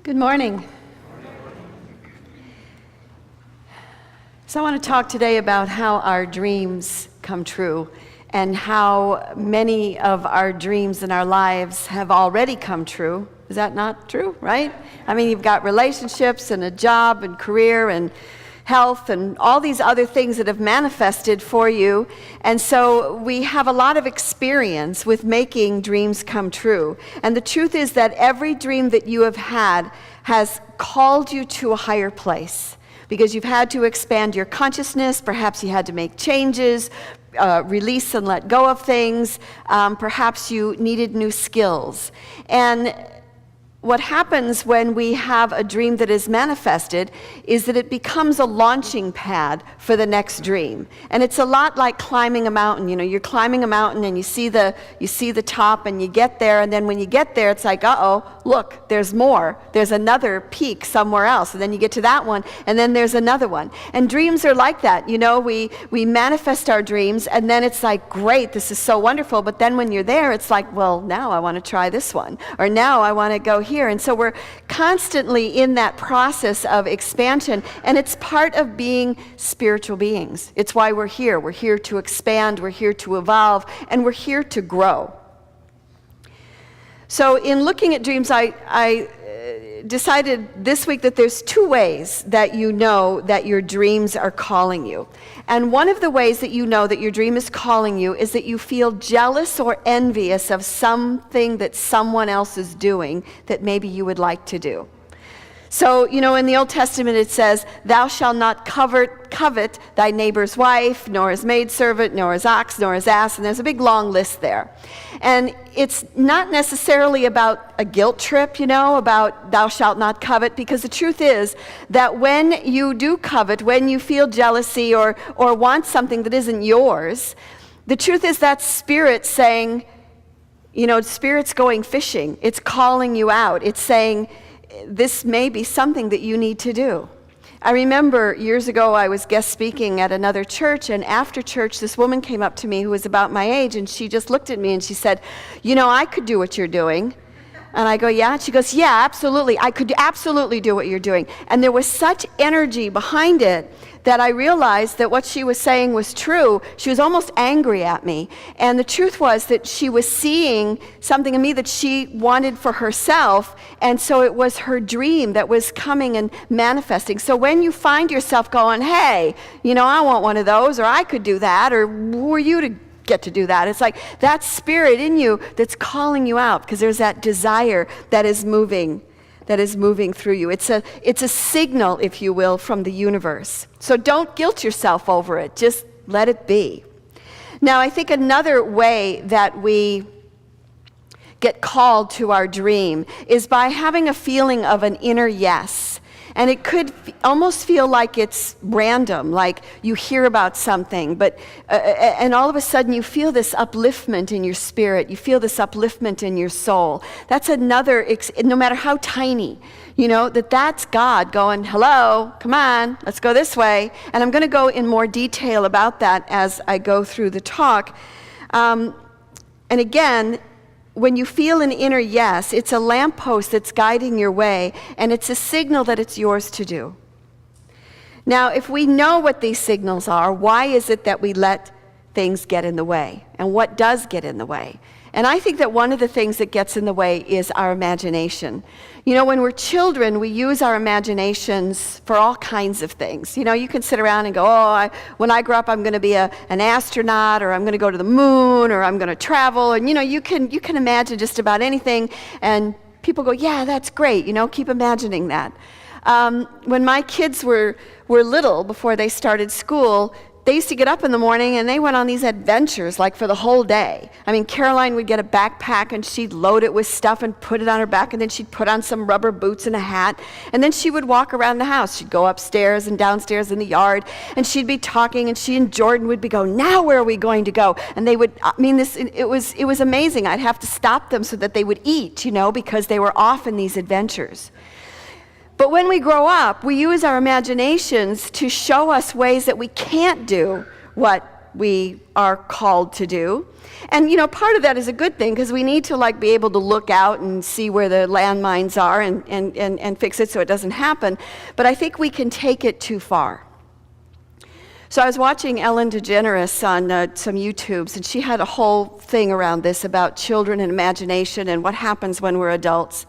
Good morning. So I want to talk today about how our dreams come true and how many of our dreams in our lives have already come true. Is that not true, right? I mean, you've got relationships and a job and career and health and all these other things that have manifested for you. And so we have a lot of experience with making dreams come true. And the truth is that every dream that you have had has called you to a higher place because you've had to expand your consciousness. Perhaps you had to make changes, release and let go of things. Perhaps you needed new skills. And what happens when we have a dream that is manifested is that it becomes a launching pad for the next dream. And it's a lot like climbing a mountain. You know, you're climbing a mountain and you see the top and you get there, and then when you get there, it's like, uh-oh, look, there's more. There's another peak somewhere else. And then you get to that one, and then there's another one. And dreams are like that. You know, we manifest our dreams, and then it's like, great, this is so wonderful. But then when you're there, it's like, well, now I want to try this one. Or now I want to go here. And so we're constantly in that process of expansion, and it's part of being spiritual beings. It's why we're here. We're here to expand, we're here to evolve, and we're here to grow. So in looking at dreams, I decided this week that there's two ways that you know that your dreams are calling you. And one of the ways that you know that your dream is calling you is that you feel jealous or envious of something that someone else is doing that maybe you would like to do. So, you know, in the Old Testament it says, thou shalt not covet thy neighbor's wife, nor his maidservant, nor his ox, nor his ass, and there's a big long list there. And it's not necessarily about a guilt trip, you know, about thou shalt not covet, because the truth is that when you do covet, when you feel jealousy or want something that isn't yours, the truth is that spirit saying, you know, spirit's going fishing. It's calling you out. It's saying, this may be something that you need to do. I remember years ago I was guest speaking at another church, and after church this woman came up to me who was about my age, and she just looked at me and she said, you know, I could do what you're doing. And I go, yeah? And she goes, yeah, absolutely. I could absolutely do what you're doing. And there was such energy behind it that I realized that what she was saying was true. She was almost angry at me. And the truth was that she was seeing something in me that she wanted for herself. And so it was her dream that was coming and manifesting. So when you find yourself going, hey, you know, I want one of those, or I could do that, or who are you to get to do that? It's like that spirit in you that's calling you out, because there's that desire that is moving through you. It's a signal, if you will, from the universe. So don't guilt yourself over it. Just let it be. Now, I think another way that we get called to our dream is by having a feeling of an inner yes. And it could almost feel like it's random, like you hear about something, but and all of a sudden you feel this upliftment in your spirit. You feel this upliftment in your soul. That's another, no matter how tiny, you know, that's God going, hello, come on, let's go this way. And I'm going to go in more detail about that as I go through the talk. And again, when you feel an inner yes, it's a lamppost that's guiding your way, and it's a signal that it's yours to do. Now, if we know what these signals are, why is it that we let things get in the way? And what does get in the way? And I think that one of the things that gets in the way is our imagination. You know, when we're children, we use our imaginations for all kinds of things. You know, you can sit around and go, when I grow up, I'm going to be an astronaut, or I'm going to go to the moon, or I'm going to travel. And, you know, you can imagine just about anything. And people go, yeah, that's great. You know, keep imagining that. When my kids were little, before they started school, they used to get up in the morning and they went on these adventures like for the whole day. I mean, Caroline would get a backpack and she'd load it with stuff and put it on her back, and then she'd put on some rubber boots and a hat, and then she would walk around the house. She'd go upstairs and downstairs in the yard, and she'd be talking, and she and Jordan would be going, now where are we going to go? And they would, it was amazing. I'd have to stop them so that they would eat, you know, because they were off in these adventures. But when we grow up, we use our imaginations to show us ways that we can't do what we are called to do. And, part of that is a good thing, because we need to be able to look out and see where the landmines are and fix it so it doesn't happen. But I think we can take it too far. So I was watching Ellen DeGeneres on some YouTubes, and she had a whole thing around this about children and imagination and what happens when we're adults.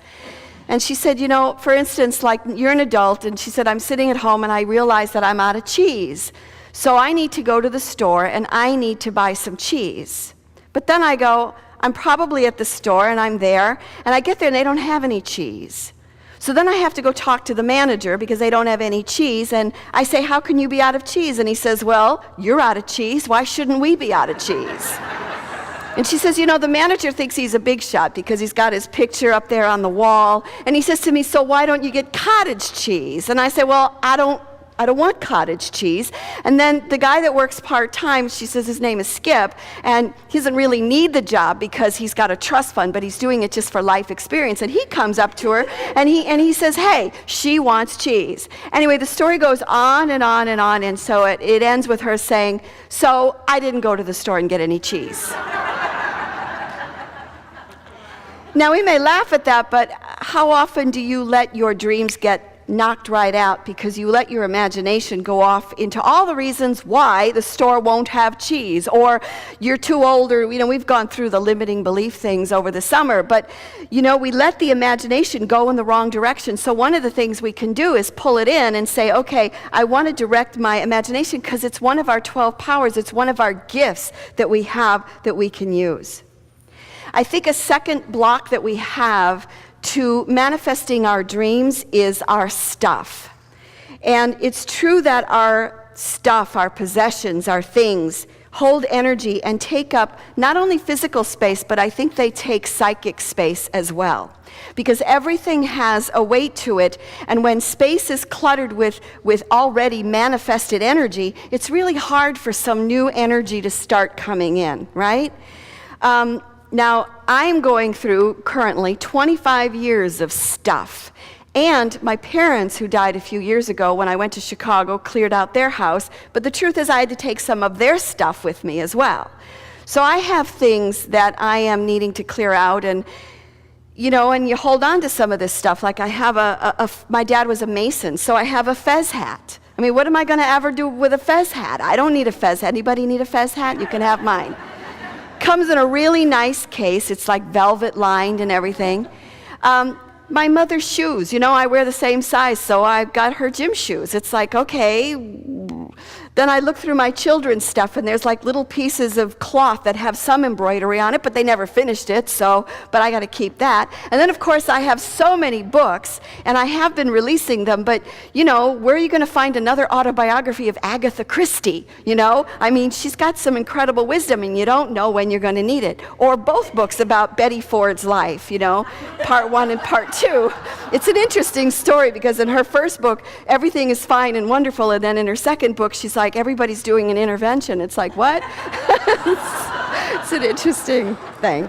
And she said, for instance, you're an adult, and she said, I'm sitting at home and I realize that I'm out of cheese. So I need to go to the store and I need to buy some cheese. But then I go, I'm probably at the store and I'm there, and I get there and they don't have any cheese. So then I have to go talk to the manager because they don't have any cheese, and I say, how can you be out of cheese? And he says, well, you're out of cheese. Why shouldn't we be out of cheese? And she says, the manager thinks he's a big shot because he's got his picture up there on the wall. And he says to me, so why don't you get cottage cheese? And I say, well, I don't want cottage cheese. And then the guy that works part-time, she says his name is Skip, and he doesn't really need the job because he's got a trust fund, but he's doing it just for life experience. And he comes up to her and he says, hey, she wants cheese. Anyway, the story goes on and on and on, and so it ends with her saying, so I didn't go to the store and get any cheese. Now, we may laugh at that, but how often do you let your dreams get knocked right out because you let your imagination go off into all the reasons why the store won't have cheese, or you're too old, or we've gone through the limiting belief things over the summer, but we let the imagination go in the wrong direction. So one of the things we can do is pull it in and say, okay, I want to direct my imagination because it's one of our 12 powers. It's one of our gifts that we have that we can use. I think a second block that we have to manifesting our dreams is our stuff. And it's true that our stuff, our possessions, our things, hold energy and take up not only physical space, but I think they take psychic space as well. Because everything has a weight to it, and when space is cluttered with already manifested energy, it's really hard for some new energy to start coming in, right? Now, I'm going through currently 25 years of stuff. And my parents, who died a few years ago when I went to Chicago, cleared out their house. But the truth is I had to take some of their stuff with me as well. So I have things that I am needing to clear out, and and you hold on to some of this stuff. Like I have my dad was a Mason, so I have a fez hat. I mean, what am I going to ever do with a fez hat? I don't need a fez hat. Anybody need a fez hat? You can have mine. Comes in a really nice case. It's like velvet lined and everything. My mother's shoes, I wear the same size, so I've got her gym shoes. It's like, okay. Then I look through my children's stuff, and there's like little pieces of cloth that have some embroidery on it, but they never finished it, but I got to keep that. And then, of course, I have so many books, and I have been releasing them, but, where are you going to find another autobiography of Agatha Christie, I mean, she's got some incredible wisdom, and you don't know when you're going to need it. Or both books about Betty Ford's life, part 1 and part 2. It's an interesting story, because in her first book, everything is fine and wonderful, and then in her second book, she's like, everybody's doing an intervention. It's like, what? It's an interesting thing.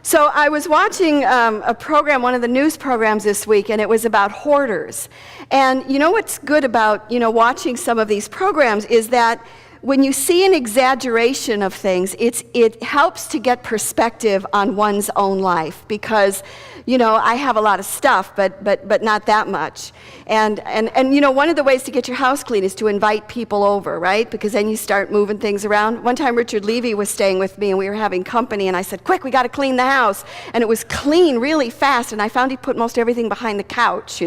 So I was watching a program, one of the news programs this week, and it was about hoarders. And what's good about, watching some of these programs is that when you see an exaggeration of things, it helps to get perspective on one's own life, because I have a lot of stuff, but not that much. And one of the ways to get your house clean is to invite people over, right? Because then you start moving things around. One time Richard Lindvig was staying with me, and we were having company, and I said, quick, we got to clean the house. And it was clean really fast, and I found he put most everything behind the couch,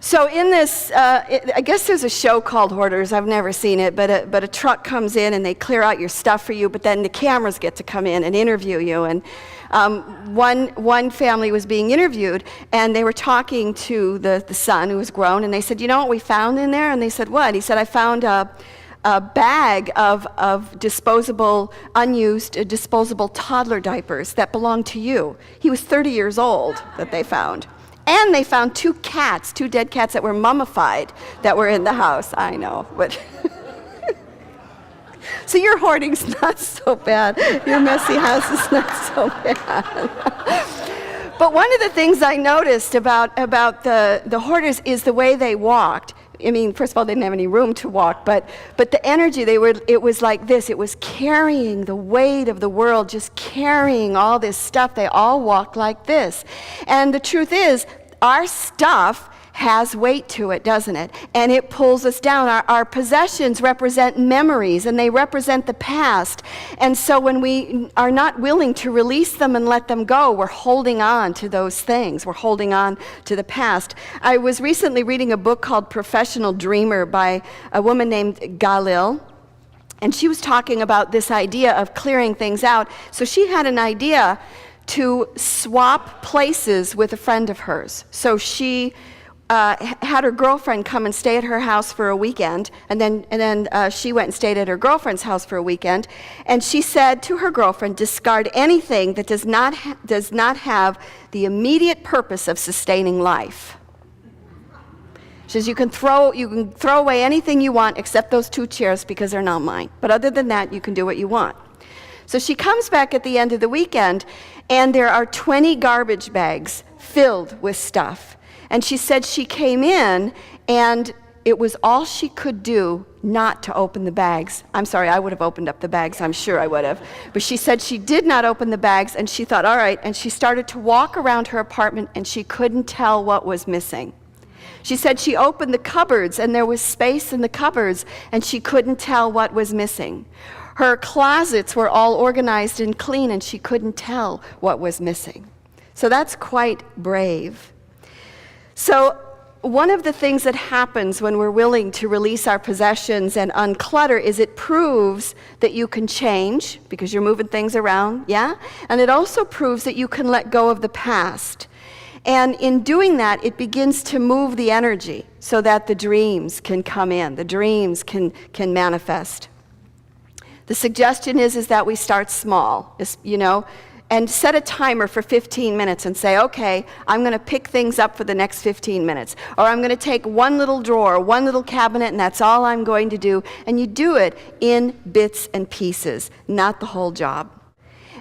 So in this, I guess there's a show called Hoarders. I've never seen it, but a truck comes in and they clear out your stuff for you, but then the cameras get to come in and interview you. And one family was being interviewed, and they were talking to the son, who was grown, and they said, you know what we found in there? And they said, what? He said, I found a bag of disposable, unused, disposable toddler diapers that belonged to you. He was 30 years old that they found. And they found 2 dead cats that were mummified that were in the house. I know, but so your hoarding's not so bad. Your messy house is not so bad. But one of the things I noticed about the hoarders is the way they walked. I mean, first of all, they didn't have any room to walk, but the energy, it was like this. It was carrying the weight of the world, just carrying all this stuff. They all walked like this. And the truth is, our stuff has weight to it, doesn't it? And it pulls us down. Our possessions represent memories, and they represent the past. And so when we are not willing to release them and let them go, we're holding on to those things. We're holding on to the past. I was recently reading a book called Professional Dreamer by a woman named Galil. And she was talking about this idea of clearing things out. So she had an idea to swap places with a friend of hers. So she had her girlfriend come and stay at her house for a weekend, and then she went and stayed at her girlfriend's house for a weekend, and she said to her girlfriend, discard anything that does not have the immediate purpose of sustaining life. She says, you can throw away anything you want except those 2 chairs because they're not mine, but other than that, you can do what you want. So she comes back at the end of the weekend, and there are 20 garbage bags filled with stuff. And she said she came in, and it was all she could do not to open the bags. I'm sorry, I would have opened up the bags, I'm sure I would have. But she said she did not open the bags, and she thought, all right, and she started to walk around her apartment, and she couldn't tell what was missing. She said she opened the cupboards, and there was space in the cupboards, and she couldn't tell what was missing. Her closets were all organized and clean, and she couldn't tell what was missing. So that's quite brave. So one of the things that happens when we're willing to release our possessions and unclutter is it proves that you can change because you're moving things around, yeah? And it also proves that you can let go of the past. And in doing that, it begins to move the energy so that the dreams can come in, the dreams can manifest. The suggestion is that we start small, and set a timer for 15 minutes and say, okay, I'm going to pick things up for the next 15 minutes. Or I'm going to take one little drawer, one little cabinet, and that's all I'm going to do. And you do it in bits and pieces, not the whole job.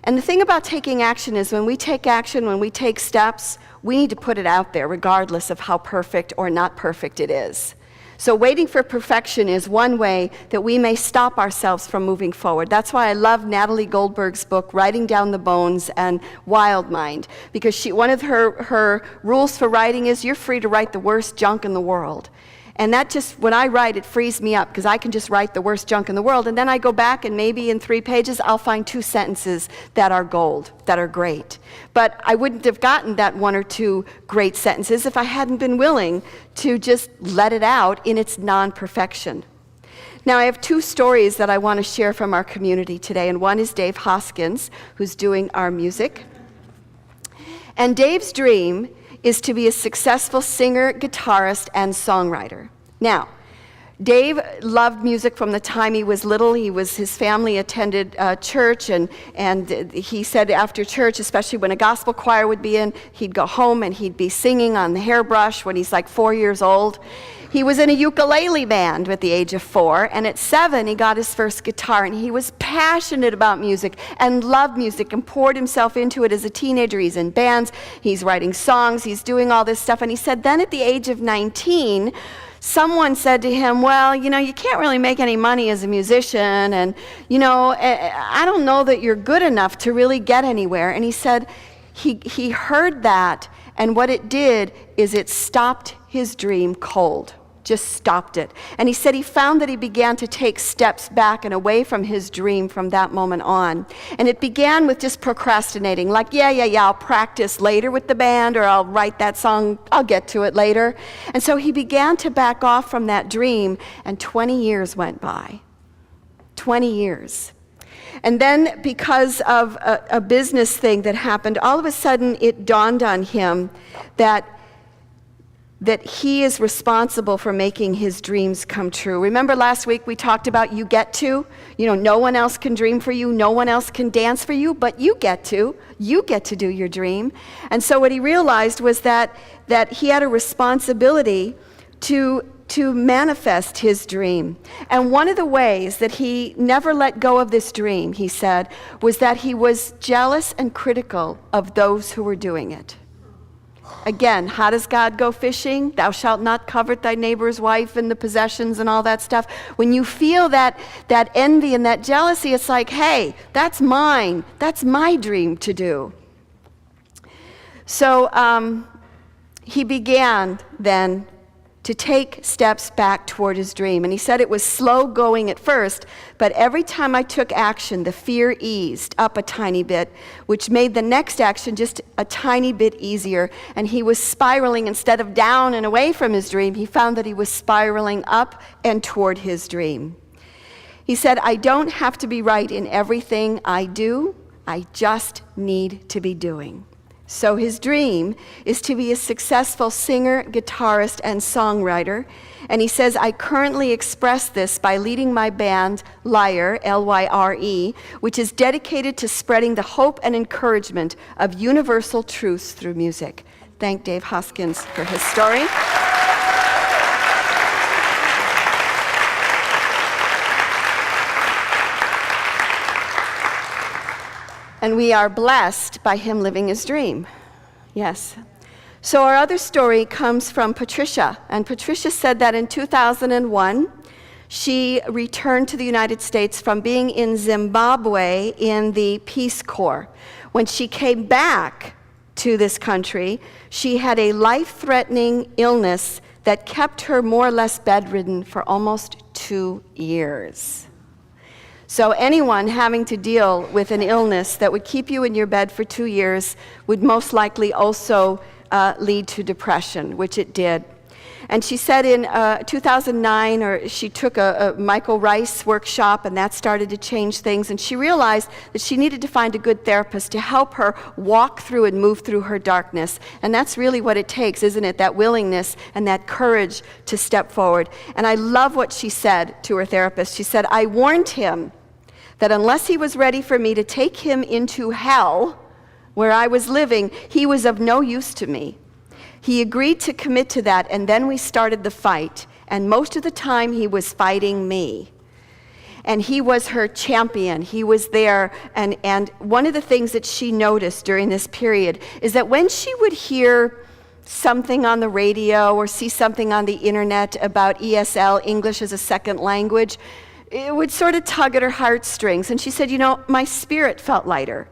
And the thing about taking action is when we take action, when we take steps, we need to put it out there regardless of how perfect or not perfect it is. So waiting for perfection is one way that we may stop ourselves from moving forward. That's why I love Natalie Goldberg's book, Writing Down the Bones and Wild Mind, because one of her rules for writing is you're free to write the worst junk in the world. And that just, when I write, it frees me up because I can just write the worst junk in the world. And then I go back and maybe in 3 pages, I'll find 2 sentences that are gold, that are great. But I wouldn't have gotten that 1 or 2 great sentences if I hadn't been willing to just let it out in its non-perfection. Now, I have 2 stories that I want to share from our community today. And one is Dave Hoskins, who's doing our music. And Dave's dream is to be a successful singer, guitarist, and songwriter. Now, Dave loved music from the time he was little. His family attended church, and he said after church, especially when a gospel choir would be in, he'd go home and he'd be singing on the hairbrush when he's like 4 years old. He was in a ukulele band at the age of 4, and at 7 he got his first guitar, and he was passionate about music and loved music and poured himself into it as a teenager. He's in bands, he's writing songs, he's doing all this stuff, and he said then at the age of 19, someone said to him, well, you can't really make any money as a musician, and, I don't know that you're good enough to really get anywhere. And he said he heard that, and what it did is it stopped his dream cold. Just stopped it. And he said he found that he began to take steps back and away from his dream from that moment on. And it began with just procrastinating, like, yeah, I'll practice later with the band, or I'll write that song, I'll get to it later. And so he began to back off from that dream, and 20 years went by. 20 years. And then because of a business thing that happened, all of a sudden it dawned on him that he is responsible for making his dreams come true. Remember last week we talked about you get to? No one else can dream for you, no one else can dance for you, but you get to. You get to do your dream. And so what he realized was that he had a responsibility to manifest his dream. And one of the ways that he never let go of this dream, he said, was that he was jealous and critical of those who were doing it. Again, how does God go fishing? Thou shalt not covet thy neighbor's wife and the possessions and all that stuff. When you feel that envy and that jealousy, it's like, hey, that's mine. That's my dream to do. So he began then to take steps back toward his dream. And he said it was slow going at first, but every time I took action, the fear eased up a tiny bit, which made the next action just a tiny bit easier. And he was spiraling instead of down and away from his dream. He found that he was spiraling up and toward his dream. He said, I don't have to be right in everything I do. I just need to be doing. So his dream is to be a successful singer, guitarist, and songwriter. And he says, I currently express this by leading my band, Lyre, L-Y-R-E, which is dedicated to spreading the hope and encouragement of universal truths through music. Thank Dave Hoskins for his story. And we are blessed by him living his dream. Yes. So our other story comes from Patricia. And Patricia said that in 2001, she returned to the United States from being in Zimbabwe in the Peace Corps. When she came back to this country, she had a life-threatening illness that kept her more or less bedridden for almost 2 years. So anyone having to deal with an illness that would keep you in your bed for 2 years would most likely also lead to depression, which it did. And she said in 2009, she took a Michael Rice workshop, and that started to change things. And she realized that she needed to find a good therapist to help her walk through and move through her darkness. And that's really what it takes, isn't it? That willingness and that courage to step forward. And I love what she said to her therapist. She said, I warned him that unless he was ready for me to take him into hell, where I was living, he was of no use to me. He agreed to commit to that, and then we started the fight. And most of the time, he was fighting me. And he was her champion. He was there. And one of the things that she noticed during this period is that when she would hear something on the radio or see something on the internet about ESL, English as a Second Language, it would sort of tug at her heartstrings. And she said, you know, my spirit felt lighter.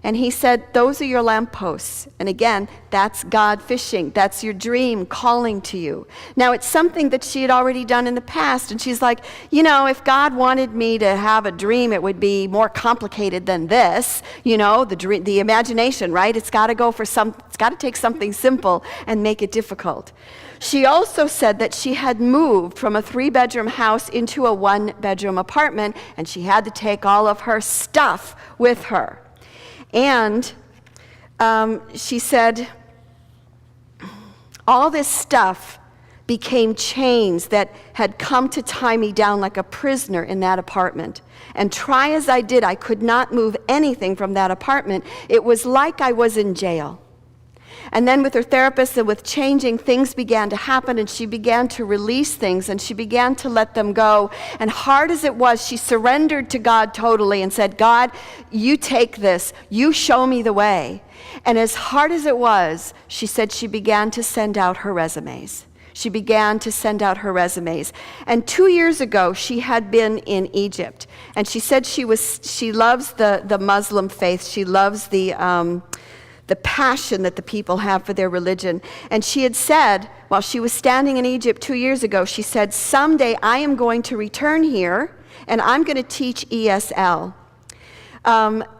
And he said, those are your lampposts. And again, that's God fishing. That's your dream calling to you. Now, it's something that she had already done in the past. And she's like, you know, if God wanted me to have a dream, it would be more complicated than this. You know, the imagination, right? It's got to take something simple and make it difficult. She also said that she had moved from a 3-bedroom house into a 1-bedroom apartment, and she had to take all of her stuff with her. And she said, all this stuff became chains that had come to tie me down like a prisoner in that apartment. And try as I did, I could not move anything from that apartment. It was like I was in jail. And then with her therapist and with changing, things began to happen, and she began to release things, and she began to let them go. And hard as it was, she surrendered to God totally and said, God, you take this. You show me the way. And as hard as it was, she said she began to send out her resumes. She began to send out her resumes. And 2 years ago, she had been in Egypt. And she said she loves the Muslim faith. She loves the passion that the people have for their religion. And she had said, while she was standing in Egypt 2 years ago, she said, someday I am going to return here and I'm going to teach ESL.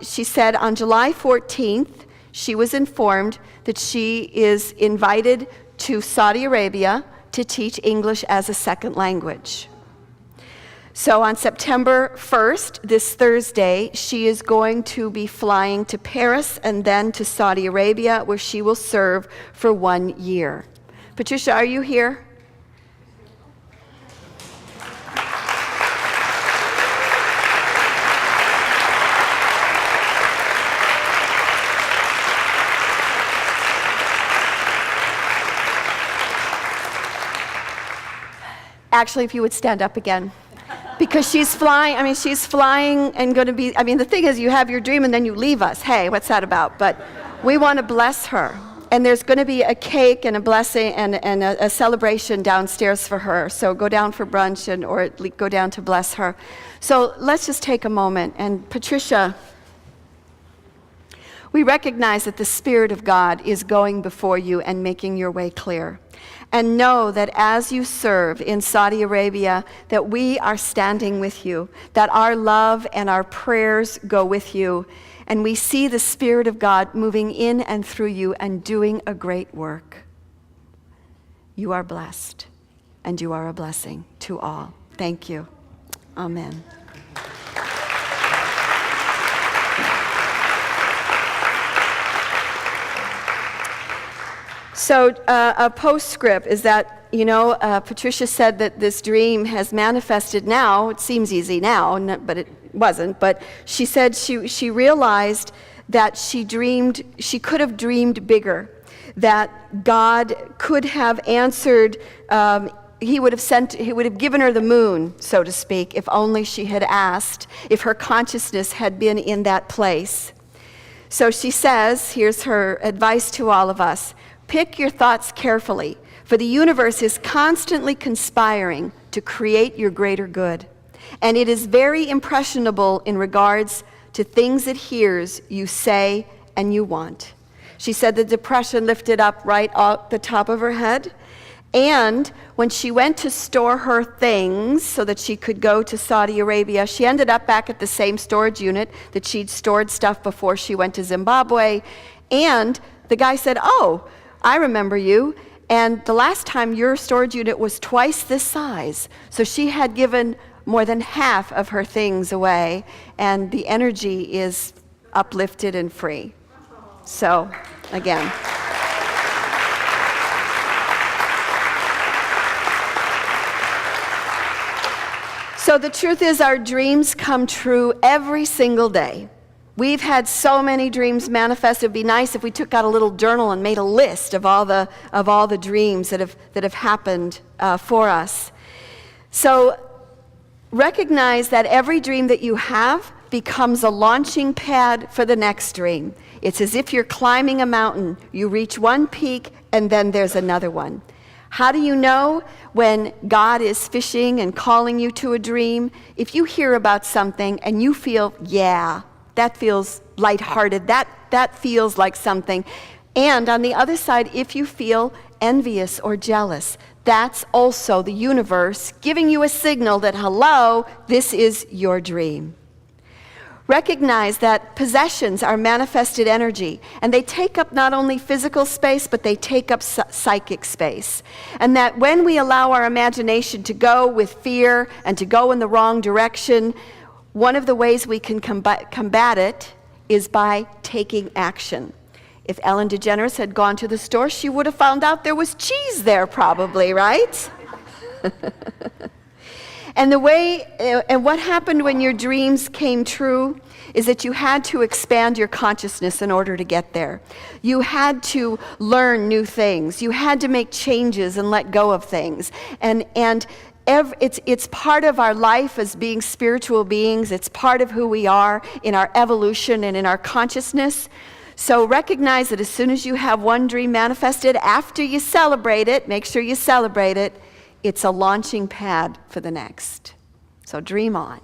She said on July 14th, she was informed that she is invited to Saudi Arabia to teach English as a second language. So on September 1st, this Thursday, she is going to be flying to Paris and then to Saudi Arabia, where she will serve for 1 year. Patricia, are you here? Actually, if you would stand up again. Because she's flying and going to be, the thing is, you have your dream and then you leave us. Hey, what's that about? But we want to bless her. And there's going to be a cake and a blessing and a celebration downstairs for her. So go down for brunch or go down to bless her. So let's just take a moment. And Patricia, we recognize that the Spirit of God is going before you and making your way clear. And know that as you serve in Saudi Arabia, that we are standing with you, that our love and our prayers go with you. And we see the Spirit of God moving in and through you and doing a great work. You are blessed, and you are a blessing to all. Thank you. Amen. So a postscript is that, Patricia said that this dream has manifested now. It seems easy now, but it wasn't. But she said she realized that she could have dreamed bigger, that God could have answered. He would have given her the moon, so to speak, if only she had asked, if her consciousness had been in that place. So she says, here's her advice to all of us: pick your thoughts carefully, for the universe is constantly conspiring to create your greater good. And it is very impressionable in regards to things it hears you say and you want. She said the depression lifted up right off the top of her head. And when she went to store her things so that she could go to Saudi Arabia, she ended up back at the same storage unit that she'd stored stuff before she went to Zimbabwe. And the guy said, "Oh, I remember you. And the last time your storage unit was twice this size." So she had given more than half of her things away, and the energy is uplifted and free. So, again. So the truth is, our dreams come true every single day. We've had so many dreams manifest. It'd be nice if we took out a little journal and made a list of all the dreams that have happened for us. So recognize that every dream that you have becomes a launching pad for the next dream. It's as if you're climbing a mountain. You reach one peak and then there's another one. How do you know when God is fishing and calling you to a dream? If you hear about something and you feel, yeah, that feels lighthearted, that feels like something. And on the other side, if you feel envious or jealous, that's also the universe giving you a signal that, hello, this is your dream. Recognize that possessions are manifested energy, and they take up not only physical space, but they take up psychic space. And that when we allow our imagination to go with fear and to go in the wrong direction, one of the ways we can combat it is by taking action. If Ellen DeGeneres had gone to the store, she would have found out there was cheese there probably, right? And what happened when your dreams came true is that you had to expand your consciousness in order to get there. You had to learn new things. You had to make changes and let go of things. And it's part of our life as being spiritual beings. It's part of who we are in our evolution and in our consciousness. So recognize that as soon as you have one dream manifested, after you celebrate it, make sure you celebrate it, it's a launching pad for the next. So dream on.